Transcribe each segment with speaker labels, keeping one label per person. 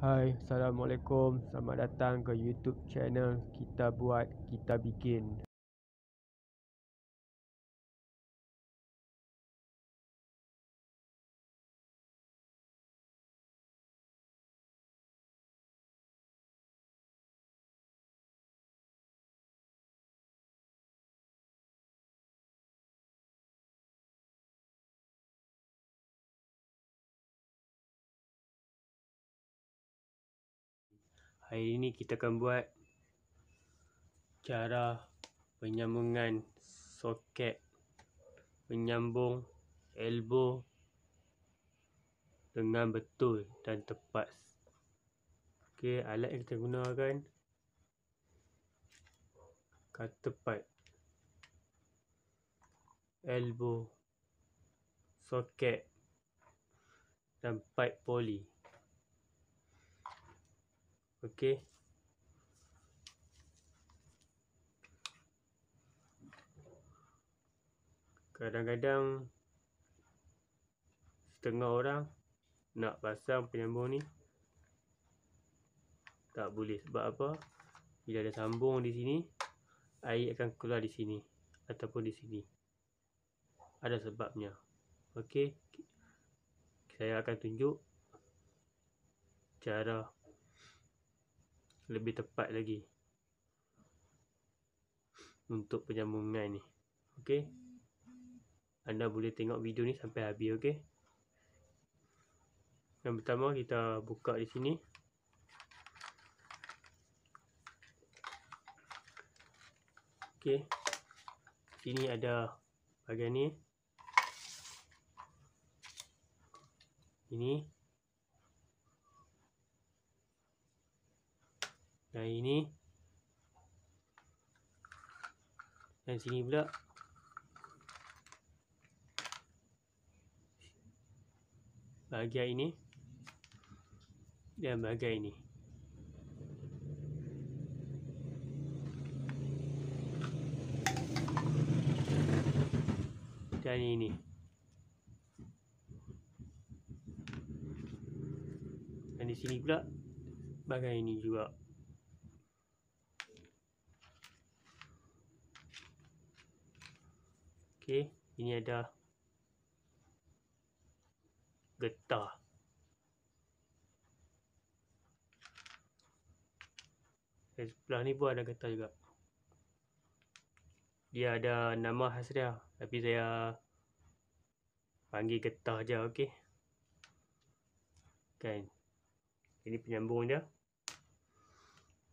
Speaker 1: Hai, Assalamualaikum. Selamat datang ke YouTube channel Kita Buat, Kita Bikin. Hari ini kita akan buat cara penyambungan soket menyambung elbow dengan betul dan tepat. Okey, alat yang kita gunakan cutter pipe, elbow, soket dan pipe poli. Okey. Kadang-kadang setengah orang nak pasang penyambung ni tak boleh. Sebab apa? Bila ada sambung di sini, air akan keluar di sini ataupun di sini. Ada sebabnya. Okey. Saya akan tunjuk cara lebih tepat lagi untuk penyambungan ni. Okey. Anda boleh tengok video ni sampai habis, okey. Yang pertama kita buka di sini. Okey. Sini ada bahagian ni. Ini. Dan ini. Dan sini pula. Bahagian ini. Dan bahagian ini. Dan ini. Dan di sini pula bahagian ini juga. Okey, ini ada getah. Dan sebelah ni pun ada getah juga. Dia ada nama khas dia, tapi saya panggil getah je, okey. Kan. Ini penyambung dia.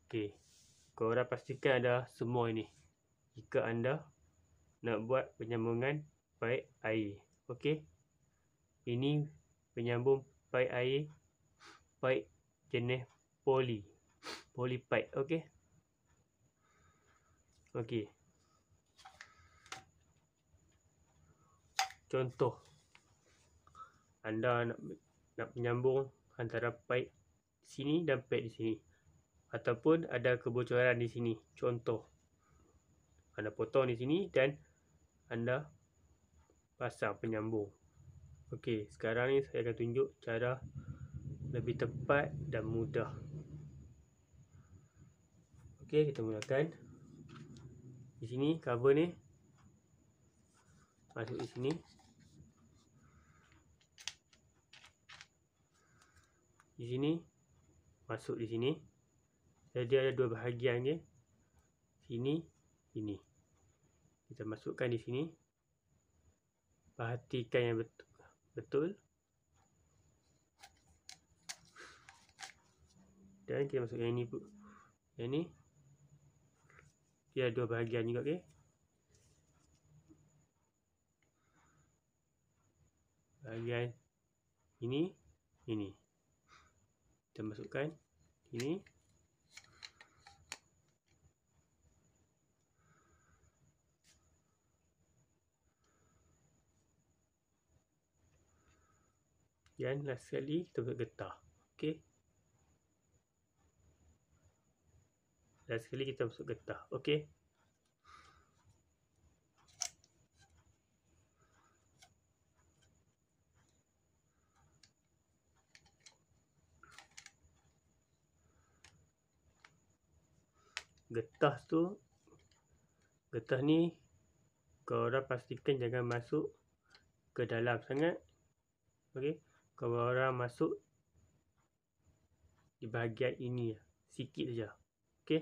Speaker 1: Okey. Korang pastikan ada semua ini jika anda nak buat penyambungan paip air. Okey. Ini penyambung paip air, paip jenis poli. Poli pipe, okey. Okey. Contoh, anda nak menyambung antara paip sini dan paip di sini, ataupun ada kebocoran di sini. Contoh, anda potong di sini dan anda pasang penyambung. Okey, sekarang ni saya akan tunjuk cara lebih tepat dan mudah. Okey, kita mulakan. Di sini cover ni masuk di sini. Di sini masuk di sini. Jadi ada dua bahagian je. Sini, sini. Kita masukkan di sini. Perhatikan yang betul. Dan kita masuk yang ini. Yang ni dia ada dua bahagian juga, okey. Bahagian ini, ini. Kita masukkan ini. Dan last sekali kita masuk getah. Okey. Last sekali kita masuk getah. Okey. getah ni korang pastikan jangan masuk ke dalam sangat. Okey, korang masuk di bahagian ini sikit saja. Okey.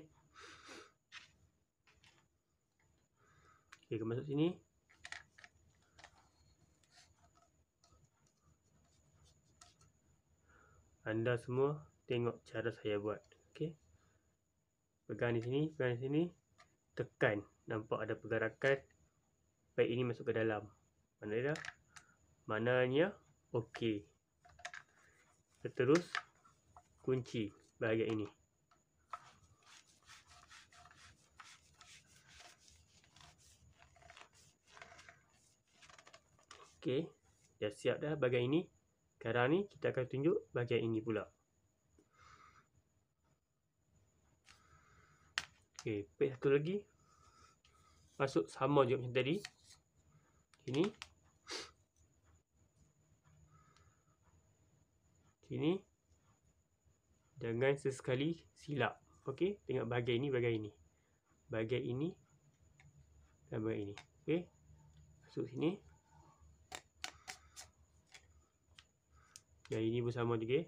Speaker 1: Okey, masuk sini. Anda semua tengok cara saya buat. Okey. Pegang di sini, tekan. Nampak ada pergerakan. Baik, ini masuk ke dalam. Mana dah? Mananya okey. Terus kunci bahagian ini. Okey, dah siap dah bahagian ini. Sekarang ni kita akan tunjuk bahagian ini pula. Okey, peg satu lagi. Masuk sama juga macam tadi. Sini. Sini. Jangan sesekali silap. Okey, tengok bahagian ini, bahagian ini. Bahagian ini dan bahagian ini. Okey. Masuk sini. Yang ini pun sama juga.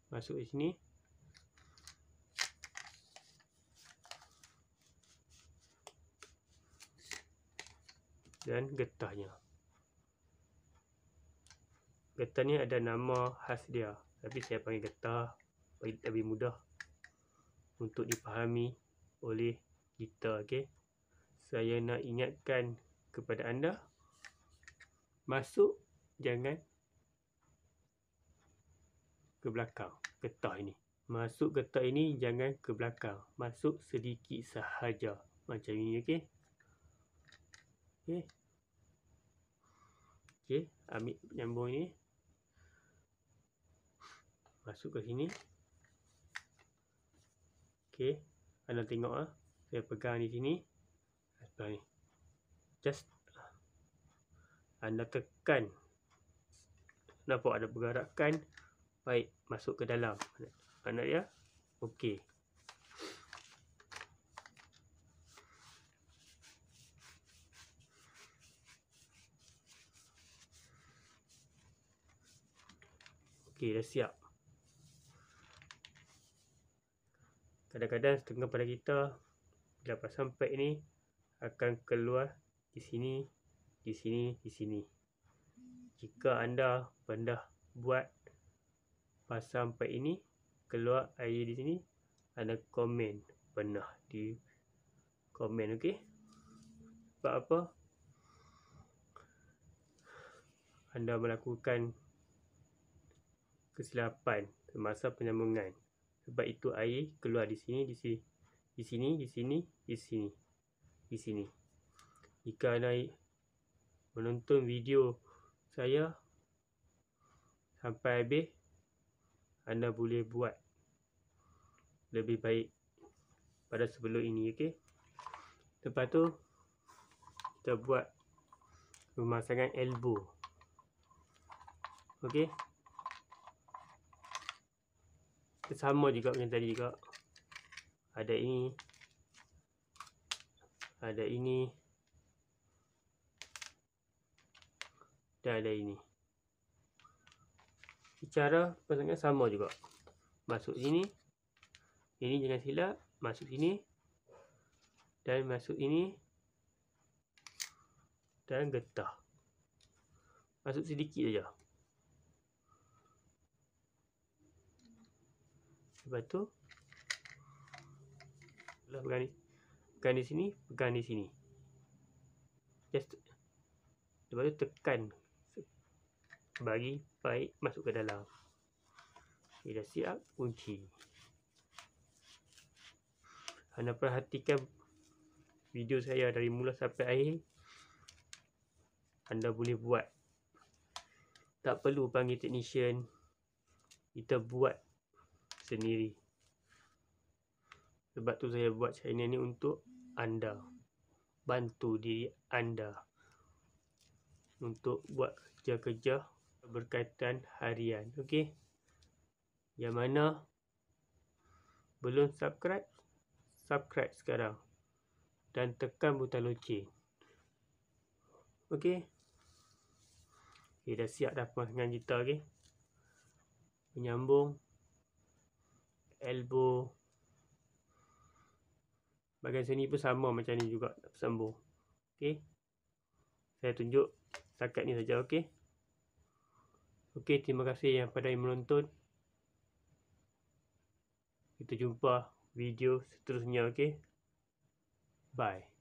Speaker 1: Masuk di sini. Dan getahnya. Getah ni ada nama khas dia, tapi saya panggil getah bagi lebih mudah untuk dipahami oleh kita. Okey. Saya nak ingatkan kepada anda, masuk jangan ke belakang getah ini. Masuk getah ini jangan ke belakang. Masuk sedikit sahaja. Macam ini, okey. Okey. Okey, ambil penyambung ini. Masuk ke sini. Okey, anda tengok saya pegang di sini. Sebelah ni. Just anda tekan. Nampak ada pergerakan. Baik, masuk ke dalam. Mana dia? Okey. Okey, dah siap. Kadang-kadang setengah pada kita bila pasang peg ni akan keluar di sini, di sini, di sini. Jika anda pernah buat pasang peg ini keluar air di sini, anda komen pernah di komen, okey? Sebab apa? Anda melakukan kesilapan semasa penyambungan. Sebab itu air keluar di sini, di sini, di sini, di sini, di sini, di sini. Jika anda menonton video saya sampai habis, anda boleh buat lebih baik pada sebelum ini, okey? Lepas tu kita buat pemasangan elbow. Okey? Sama juga macam tadi juga. Ada ini. Ada ini. Dan ada ini. Cara pasangan sama juga. Masuk sini. Ini jangan silap. Masuk sini. Dan masuk ini. Dan getah. Masuk sedikit saja. Lepas tu pegang di sini, pegang di sini. Just lepas tu tekan bagi baik masuk ke dalam. Okay, dah siap, kunci. Anda perhatikan video saya dari mula sampai akhir. Anda boleh buat. Tak perlu panggil technician. Kita buat sendiri. Sebab tu saya buat channel ni untuk anda. Bantu diri anda untuk buat kerja-kerja berkaitan harian. Okey. Yang mana belum subscribe, subscribe sekarang. Dan tekan butang loceng. Okey. Okay, dah siap dah dengan gitar. Okay. Menyambung. Elbow. Bahagian sini pun sama macam ni juga. Sambung. Okay. Saya tunjuk setakat ni saja. Okay. Okay, terima kasih yang pada yang menonton. Kita jumpa video seterusnya. Okay. Bye.